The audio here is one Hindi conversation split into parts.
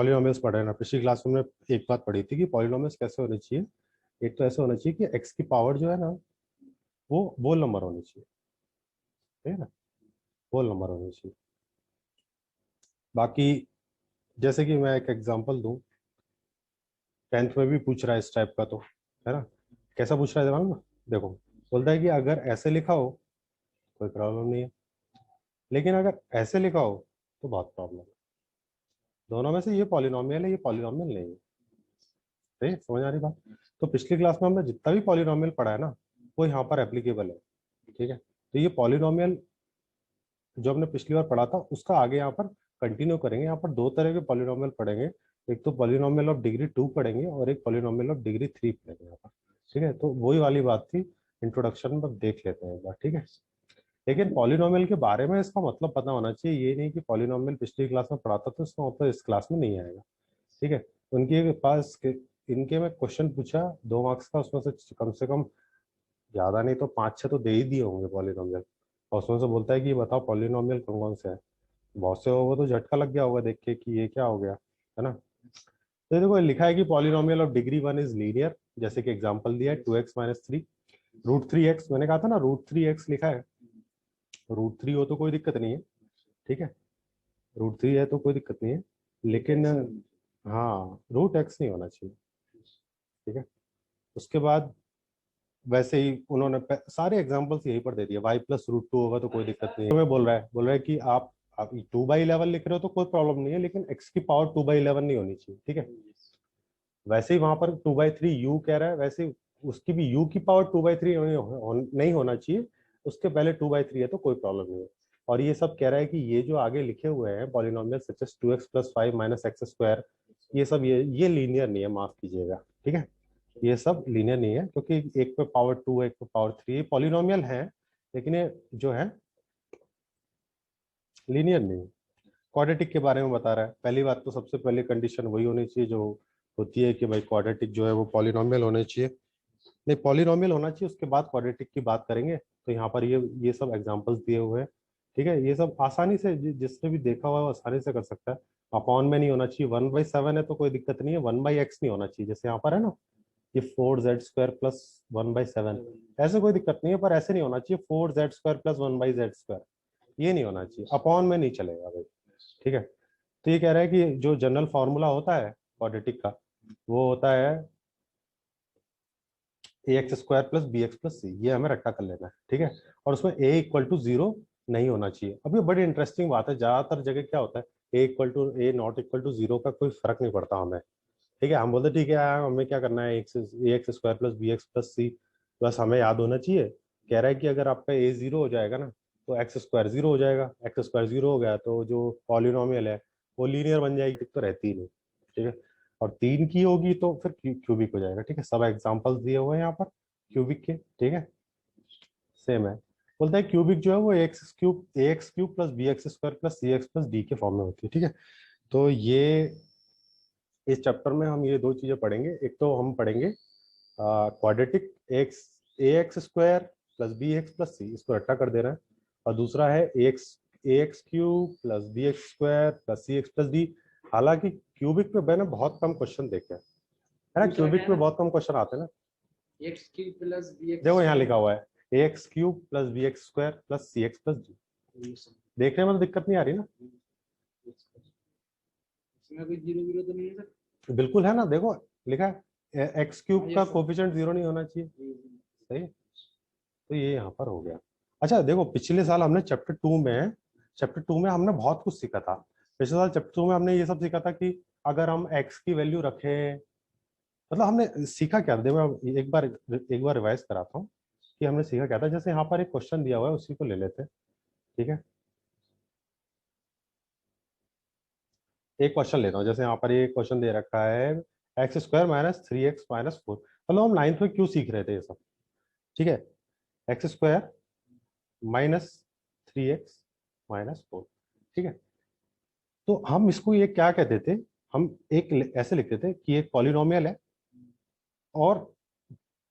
पॉलिनोमियल्स पढ़ रहे हैं ना। पिछली क्लास में हमने एक बात पढ़ी थी कि पॉलिनोमियल्स कैसे होने चाहिए। एक तो ऐसे होना चाहिए कि एक्स की पावर जो है ना वो होल नंबर होनी चाहिए, ठीक है ना, होल नंबर होनी चाहिए। बाकी जैसे कि मैं एक एग्जांपल दूं, 10th में भी पूछ रहा है इस टाइप का, तो है ना। कैसा पूछ रहा है दिमाग में, देखो, बोलता है कि अगर ऐसे लिखा हो कोई प्रॉब्लम नहीं है, लेकिन अगर ऐसे लिखा हो तो बहुत प्रॉब्लम है। दोनों में से ये पॉलिनोमियल है, ये पॉलिनोमियल नहीं है। सही समझ आ रही बात। तो पिछली क्लास में हमने जितना भी पॉलिनोमियल पढ़ा है ना वो यहाँ पर एप्लीकेबल है, ठीक है। तो ये पॉलिनोमियल जो हमने पिछली बार पढ़ा था उसका आगे यहाँ पर कंटिन्यू करेंगे। यहाँ पर दो तरह के पॉलिनोमियल पढ़ेंगे, एक तो पॉलिनोमियल ऑफ डिग्री 2 पढ़ेंगे और एक पॉलिनोमियल ऑफ डिग्री 3 पढ़ेंगे यहाँ पर, ठीक है। तो वही वाली बात थी, इंट्रोडक्शन में देख लेते हैं एक बार, ठीक है। लेकिन पॉलिनोमियल के बारे में इसका मतलब पता होना चाहिए, ये नहीं कि पॉलिनोमियल पिछली क्लास में पढ़ा था तो इसका मतलब इस क्लास में नहीं आएगा, ठीक है। उनके पास इनके में क्वेश्चन पूछा 2 मार्क्स का, उसमें से कम ज्यादा नहीं तो 5-6 तो दे ही दिए होंगे पॉलिनोमियल। और उसमें से बोलता है कि ये बताओ पॉलिनोमियल कौन कौन से है। बहुत से होगा तो झटका लग गया होगा देख के कि ये क्या हो गया, है ना। तो ये देखो लिखा है कि polynomial of degree 1 is linear, जैसे कि एग्जांपल दिया है 2x-3 √3x। मैंने कहा था ना √3x लिखा है, √3 हो तो कोई दिक्कत नहीं है, ठीक है। √3 है तो कोई दिक्कत नहीं है, लेकिन हाँ √x नहीं होना चाहिए, ठीक है। उसके बाद वैसे ही उन्होंने सारे एग्जांपल्स यहीं पर दे दिए, y+√2 होगा तो कोई दिक्कत नहीं है। हमें बोल रहा है कि आप 2/11 लिख रहे हो तो कोई प्रॉब्लम नहीं है, लेकिन x की पावर 2/11 नहीं होनी चाहिए, ठीक है। वैसे ही वहां पर 2/3 u कह रहा है, वैसे ही उसकी भी u की पावर 2/3 नहीं होना चाहिए, उसके पहले 2/3 है तो कोई प्रॉब्लम नहीं है। और ये सब कह रहा है कि ये जो आगे लिखे हुए हैं polynomial such as 2x+5 - x², ये सब ये लीनियर नहीं है, माफ कीजिएगा, ठीक है। ये सब लीनियर नहीं है क्योंकि एक पे पावर 2 एक पे पावर 3 पॉलिनोमियल है, लेकिन ये जो है लीनियर नहीं है। क्वाड्रेटिक के बारे में बता रहा है। पहली बात तो सबसे पहले कंडीशन वही होनी चाहिए जो होती है कि भाई क्वाड्रेटिक जो है वो पॉलिनोमियल होने चाहिए, नहीं पॉलिनोमियल होना चाहिए, उसके बाद क्वाड्रेटिक की बात करेंगे। तो यहाँ पर ये सब एग्जांपल्स दिए हुए हैं, ठीक है। ये सब आसानी से जिसने भी देखा हुआ है वो आसानी से कर सकता है। अपॉन में नहीं होना चाहिए, 1/7 है तो कोई दिक्कत नहीं है, 1/x नहीं होना चाहिए, जैसे यहाँ पर है ना ये 4z² + 1/7, ऐसे कोई दिक्कत नहीं है, पर ऐसे नहीं होना चाहिए 4z² + 1/z², ये नहीं होना चाहिए, अपॉन में नहीं चलेगा भाई, ठीक है। तो ये कह रहा है कि जो जनरल फॉर्मूला होता है क्वाड्रेटिक का वो होता है ax² + bx + c, ये हमें रट्टा कर लेना है, ठीक है। और उसमें a = 0 नहीं होना चाहिए। अब ये बड़ी इंटरेस्टिंग बात है, ज्यादातर जगह क्या होता है a = 0 का कोई फर्क नहीं पड़ता हमें, ठीक है। हम बोलते ठीक है यार हमें क्या करना है, ax² + bx + c बस हमें याद होना चाहिए। कह रहा है कि अगर आपका a 0 हो जाएगा ना तो x² 0 हो जाएगा, x² 0 हो गया तो जो पॉलिनोमियल है वो लीनियर बन जाएगी, तो रहती ही नहीं, ठीक है। और 3 की होगी तो फिर क्यूबिक हो जाएगा, ठीक है। सब एग्जांपल्स दिए हुए हैं यहाँ पर क्यूबिक के, ठीक है। सेम है, बोलता है क्यूबिक जो है वो ax³ + bx² + cx + d के फॉर्म में होती है, ठीक है। तो ये इस चैप्टर में हम ये दो चीजें पढ़ेंगे, एक तो हम पढ़ेंगे क्वाड्रेटिक ax² + bx + c, इसको रट्टा कर दे रहा है। और दूसरा है ax³ + bx² + cx + d। हालांकि क्यूबिक पे मैंने बहुत कम क्वेश्चन देखे हैं, है ना, क्यूबिक पे बहुत कम क्वेश्चन आते हैं ना। x³ + bx, देखो यहाँ लिखा हुआ है ax³ + bx² + cx + d, देखने में तो दिक्कत नहीं आ रही ना, इसमें कोई 0 तो नहीं है सर? बिल्कुल है ना, देखो लिखा है x³ का कोफिशिएंट 0 नहीं होना चाहिए, सही। तो ये यहाँ पर हो गया। अच्छा देखो पिछले साल हमने चैप्टर 2 में हमने बहुत कुछ सीखा था। पिछले साल चैप्टर 2 में हमने ये सब सीखा था कि अगर हम x की वैल्यू रखें, मतलब हमने सीखा क्या था, देखो एक बार रिवाइज कराता हूँ कि हमने सीखा क्या था। जैसे यहाँ पर एक क्वेश्चन दिया हुआ है उसी को ले लेते हैं, ठीक है। एक क्वेश्चन लेता हूँ, जैसे यहाँ पर ये क्वेश्चन दे रखा है x² - 3x - 4। मतलब हम 9th में क्यों सीख रहे थे ये सब, ठीक है। x² - 3x - 4, ठीक है। तो हम इसको ये क्या कहते थे, हम ऐसे लिखते थे कि एक पॉलिनोमियल है और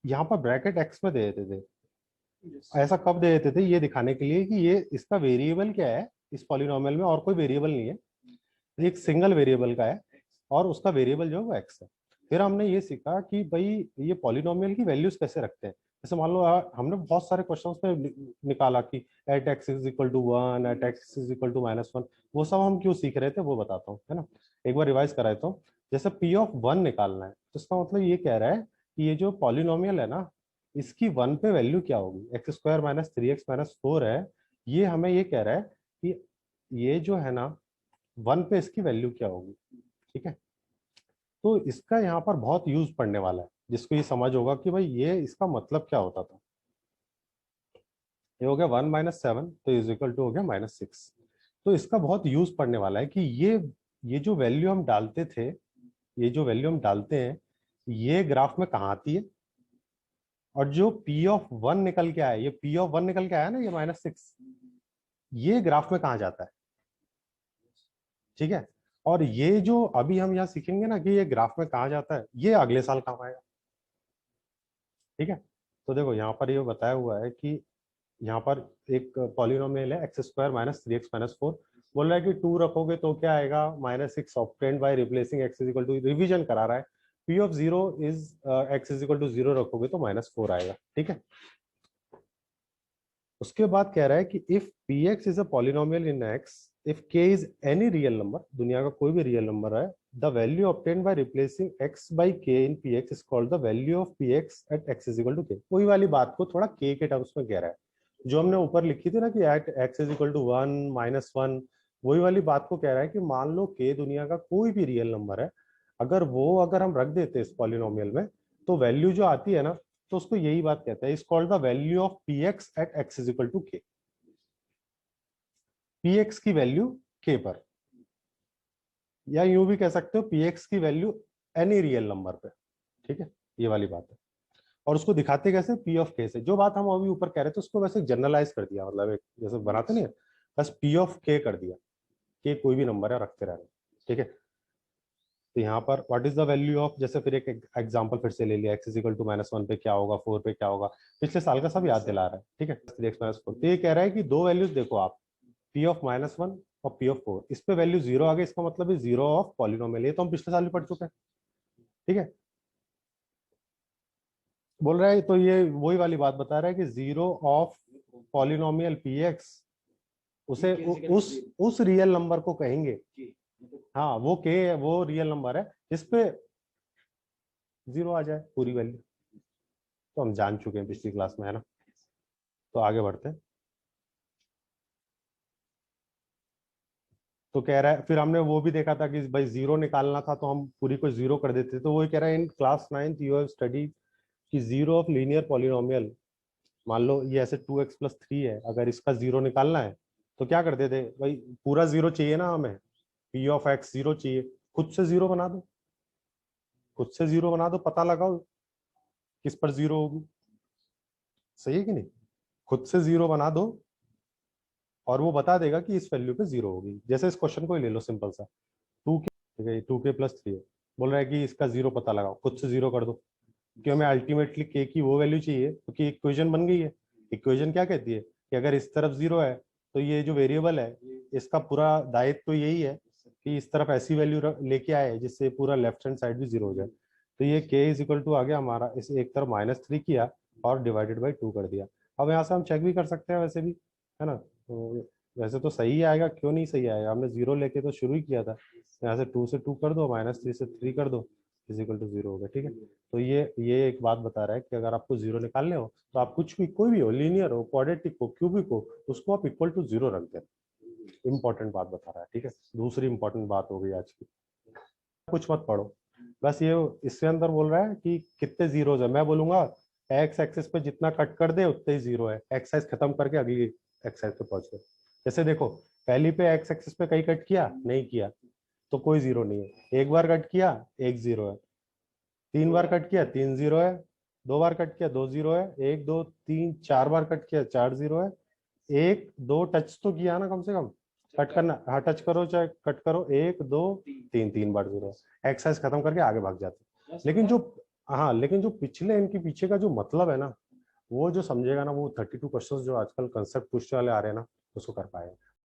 यहाँ पर ब्रैकेट x में दे देते थे। ऐसा कब दे देते थे, ये दिखाने के लिए कि ये इसका वेरिएबल क्या है, इस पॉलिनोमियल में और कोई वेरिएबल नहीं है, एक सिंगल वेरिएबल का है, और उसका वेरिएबल जो है वो x है। फिर हमने ये सीखा कि भाई ये पॉलिनोमियल की वैल्यूज कैसे रखते हैं। जैसे मान लो हमने बहुत सारे क्वेश्चंस में निकाला कि at x is equal to 1, at x is equal to -1। वो सब हम क्यों सीख रहे थे वो बताता हूँ, है ना। एक बार रिवाइज कराए तो जैसे p(1) निकालना है तो इसका मतलब ये कह रहा है कि ये जो पॉलिनोमियल है ना, इसकी 1 पे वैल्यू क्या होगी, x² - 3x - 4 है। ये हमें ये कह रहा है कि ये जो है ना 1 पे इसकी वैल्यू क्या होगी। ठीक है, तो इसका यहाँ पर बहुत यूज पड़ने वाला है, जिसको ये समझ होगा कि भाई ये इसका मतलब क्या होता था। ये हो गया 1 - 7 तो इज इक्वल टू हो गया -6। तो इसका बहुत यूज पड़ने वाला है कि ये जो वैल्यू हम डालते थे, ये जो वैल्यू हम डालते हैं, ये ग्राफ में कहाँ आती है, और जो p(1) निकल के आया, ये p(1) निकल के आया ना, ये -6, ये ग्राफ में कहाँ जाता है। ठीक है, और ये जो अभी हम यहाँ सीखेंगे ना कि ये ग्राफ में कहाँ जाता है, ये अगले साल काम आएगा। ठीक है, तो देखो यहाँ पर ये बताया हुआ है कि यहाँ पर एक पॉलिनोमियल है x² - 3x - 4। बोल रहा है कि 2 रखोगे तो क्या आएगा, -6 obtained by replacing x is equal to, revision करा रहा है, p(0) is x is equal to 0 रखोगे तो -4 आएगा। ठीक है, उसके बाद कह रहा है कि if px is a polynomial in x, if k is any real number, दुनिया का कोई भी रियल नंबर है, the value obtained by replacing x by k in px is called the value of px at x is equal to k। वही वाली बात को थोड़ा k के टर्म्स में कह रहा है, जो हमने ऊपर लिखी थी ना कि at x is equal to 1 -1, वही वाली बात को कह रहा है कि मान लो k दुनिया का कोई भी रियल नंबर है, अगर हम रख देते इस पॉलिनोमियल में, तो वैल्यू जो आती है ना, तो उसको यही बात कहते हैं, is called the value of px at x is equal to k। px की वैल्यू k पर, या यूं भी कह सकते हो px की वैल्यू एनी रियल नंबर पे। ठीक है, ये वाली बात है। और उसको दिखाते कैसे, p ऑफ k से, जो बात हम अभी ऊपर कह रहे थे उसको वैसे जनरलाइज कर दिया, मतलब एक जैसे बनाते नहीं है, बस p ऑफ k कर दिया, k कोई भी नंबर है रखते रहना। ठीक है, तो यहाँ पर what is the value of, जैसे फिर एक एग्जांपल फिर से ले लिया, x इज इक्वल टू -1 पे क्या होगा, 4 पे क्या होगा, पिछले साल का सब याद दिला रहा है। ठीक है, 3x - 4, तो ये कह रहा है कि दो वैल्यूज देखो आप, p ऑफ -1 और p ऑफ 4, इस पे वैल्यू 0 आ गई, इसका मतलब है 0 ऑफ पॉलिनोमियल, ये तो हम पिछले साल भी पढ़ चुके हैं। ठीक है, बोल रहा है तो ये वही वाली बात बता रहा है कि 0 ऑफ पॉलिनोमियल px, उसे उस रियल नंबर को कहेंगे, हाँ वो k है, वो रियल नंबर है जिस पे 0 आ जाए पूरी वैल्यू, तो हम जान चुके हैं पिछली क्लास में, है ना। तो आगे बढ़ते हैं। तो कह रहा है, फिर हमने वो भी देखा था कि भाई 0 निकालना था तो हम पूरी को 0 कर देते, तो वो कह रहा है in class 9th you have study कि 0 ऑफ लीनियर पॉलिनोमियल, मान लो ये ऐसे 2x + 3 है, अगर इसका 0 निकालना है तो क्या करते थे भाई, पूरा 0 चाहिए ना हमें, p ऑफ x 0 चाहिए, खुद से 0 बना दो, खुद से 0 बना दो, पता लगाओ किस पर 0 होगी। सही है कि नहीं, खुद से 0 बना दो और वो बता देगा कि इस वैल्यू पे 0 होगी। जैसे इस क्वेश्चन को ही ले लो सिंपल सा, 2k, ठीक है, 2k + 3 है, बोल रहा है कि इसका 0 पता लगाओ, खुद से 0 कर दो, क्योंकि हमें अल्टीमेटली k की वो वैल्यू चाहिए, क्योंकि इक्वेशन बन गई है। इक्वेशन क्या कहती है कि अगर इस तरफ 0 है तो ये जो वेरिएबल है इसका पूरा दायित्व तो यही है कि इस तरफ ऐसी वैल्यू लेके आए जिससे पूरा लेफ्ट हैंड साइड भी 0 हो जाए। तो ये k इज इक्वल टू आ गया हमारा, इस एक तरफ -3 किया और डिवाइडेड बाई 2 कर दिया। अब यहाँ से हम चेक भी कर सकते हैं वैसे भी, है ना, तो वैसे तो सही आएगा, क्यों नहीं सही आएगा, हमने 0 लेके तो शुरू ही किया था। यहाँ से 2 से 2 कर दो, -3 से 3 कर दो, इज इक्वल टू 0 हो गया। ठीक है, तो ये एक बात बता रहा है कि अगर आपको 0 निकालने हो तो आप कुछ भी, कोई भी हो, लीनियर हो, क्वाड्रेटिक हो, क्यूबिक हो, उसको आप इक्वल टू 0 रख दें। इंपॉर्टेंट बात बता रहा है। ठीक है, दूसरी इंपॉर्टेंट बात हो गई आज की, कुछ मत पढ़ो, बस ये इसके अंदर बोल रहा है कि कितने जीरोज है, मैं बोलूंगा एक्स एक्सिस पे जितना कट कर दे उतने ही 0 है, एक्सरसाइज खत्म करके अगली एक्सरसाइज पे पहुंच गए। जैसे देखो, पहली पे एक्स एक्सिस पे कहीं कट किया, नहीं किया तो कोई 0 नहीं है, एक बार कट किया 1 0 है, 3 बार कट किया 3 0 है, 2 बार कट किया 2 0 है, 1 2 3 4 बार कट किया 4 0 है, 1 2 टच तो किया ना कम से कम, कट करना, हाँ टच करो चाहे कट करो, 1 2 3 3 बार 0 है। एक्सरसाइज खत्म करके आगे भाग जाते हैं। लेकिन जो, हाँ लेकिन जो पिछले इनके पीछे का जो मतलब है ना, वो जो समझेगा ना, वो 32 क्वेश्चंस जो आजकल कंसेप्ट पूछने वाले आ रहे हैं ना, उसको कर पाएगा।